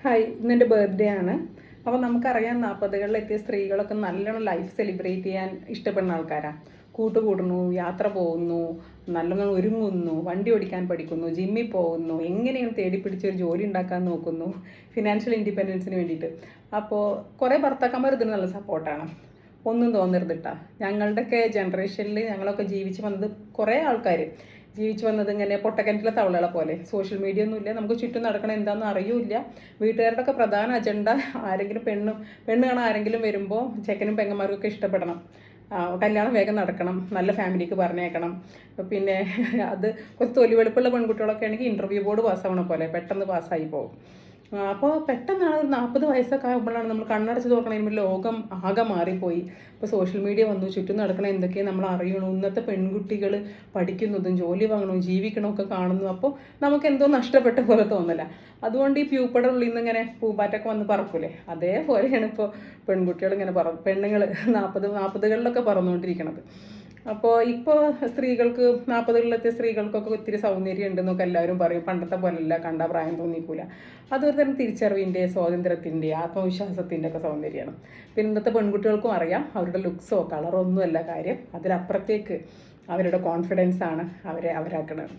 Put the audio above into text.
Hi, ഇന്നെൻ്റെ birthday ആണ്. അപ്പോൾ നമുക്കറിയാം 40കളിലെത്തിയ സ്ത്രീകളൊക്കെ നല്ലോണം ലൈഫ് സെലിബ്രേറ്റ് ചെയ്യാൻ ഇഷ്ടപ്പെടുന്ന ആൾക്കാരാണ്. കൂട്ടുകൂടുന്നു, യാത്ര പോകുന്നു, നല്ലോണം ഒരുങ്ങുന്നു, വണ്ടി ഓടിക്കാൻ പഠിക്കുന്നു, ജിമ്മിൽ പോകുന്നു, എങ്ങനെയും തേടി പിടിച്ചൊരു ജോലി ഉണ്ടാക്കാൻ നോക്കുന്നു, ഫിനാൻഷ്യൽ ഇൻഡിപെൻഡൻസിന് വേണ്ടിയിട്ട്. അപ്പോൾ കുറേ ഭർത്താക്കന്മാർ ഇതിന് നല്ല സപ്പോർട്ടാണ്. ഒന്നും തോന്നരുതിട്ടാ. ഞങ്ങളുടെയൊക്കെ ജനറേഷനിൽ ഞങ്ങളൊക്കെ ജീവിച്ച് വന്നത് കുറേ ആൾക്കാർ ജീവിച്ചു വന്നത് ഇങ്ങനെ പൊട്ടക്കിണറ്റിലെ തവളകളെ പോലെ. സോഷ്യൽ മീഡിയ ഒന്നുമില്ല, നമുക്ക് ചുറ്റും നടക്കണം എന്താണെന്ന് അറിയൂല. വീട്ടുകാരുടെ ഒക്കെ പ്രധാന അജണ്ട ആരെങ്കിലും പെണ്ണ് കാണാൻ ആരെങ്കിലും വരുമ്പോൾ ചെക്കനും പെങ്ങന്മാർക്കും ഒക്കെ ഇഷ്ടപ്പെടണം, കല്യാണം വേഗം നടക്കണം, നല്ല ഫാമിലിക്ക് പറഞ്ഞേക്കണം. പിന്നെ അത് കുറച്ച് തൊലി വെളുപ്പുള്ള പെൺകുട്ടികളൊക്കെ ആണെങ്കിൽ ഇൻ്റർവ്യൂ ബോർഡ് പാസ്സാവണ പോലെ പെട്ടെന്ന് പാസ്സായി പോകും. അപ്പോൾ പെട്ടെന്നാണ് 40 വയസ്സൊക്കെ ആകുമ്പോഴാണ് നമ്മൾ കണ്ണടച്ച് നോക്കണമെങ്കിൽ ലോകം ആകെ മാറിപ്പോയി. ഇപ്പോൾ സോഷ്യൽ മീഡിയ വന്നു, ചുറ്റും നടക്കണ എന്തൊക്കെയാണ് നമ്മൾ അറിയണു. ഇന്നത്തെ പെൺകുട്ടികൾ പഠിക്കുന്നതും ജോലി വാങ്ങണവും ജീവിക്കണമൊക്കെ കാണുന്നു. അപ്പോൾ നമുക്ക് എന്തോ നഷ്ടപ്പെട്ട പോലെ തോന്നില്ല. അതുകൊണ്ട് ഈ പ്യൂപ്പയുടെ ഉള്ളിൽ നിന്ന് ഇങ്ങനെ പൂമ്പാറ്റൊക്കെ വന്ന് പറക്കൂലേ, അതേപോലെയാണ് ഇപ്പോൾ പെൺകുട്ടികൾ ഇങ്ങനെ പെണ്ണുങ്ങൾ 40കളിലൊക്കെ പറന്നുകൊണ്ടിരിക്കണത്. അപ്പോൾ ഇപ്പോൾ സ്ത്രീകൾക്ക് 40കളിലെത്തിയ സ്ത്രീകൾക്കൊക്കെ ഒത്തിരി സൗന്ദര്യം ഉണ്ടെന്നൊക്കെ എല്ലാവരും പറയും. പണ്ടത്തെ പോലെയല്ല, കണ്ട പ്രായം തോന്നിക്കൂല. അതൊരു തരം തിരിച്ചറിവിൻ്റെ, സ്വാതന്ത്ര്യത്തിൻ്റെ, ആത്മവിശ്വാസത്തിൻ്റെ ഒക്കെ സൗന്ദര്യമാണ്. പിന്നെ ഇന്നത്തെ പെൺകുട്ടികൾക്കും അറിയാം അവരുടെ ലുക്സോ കളറോ ഒന്നുമല്ല കാര്യം, അതിലപ്പുറത്തേക്ക് അവരുടെ കോൺഫിഡൻസാണ് അവരെ അവരാക്കുന്നത്.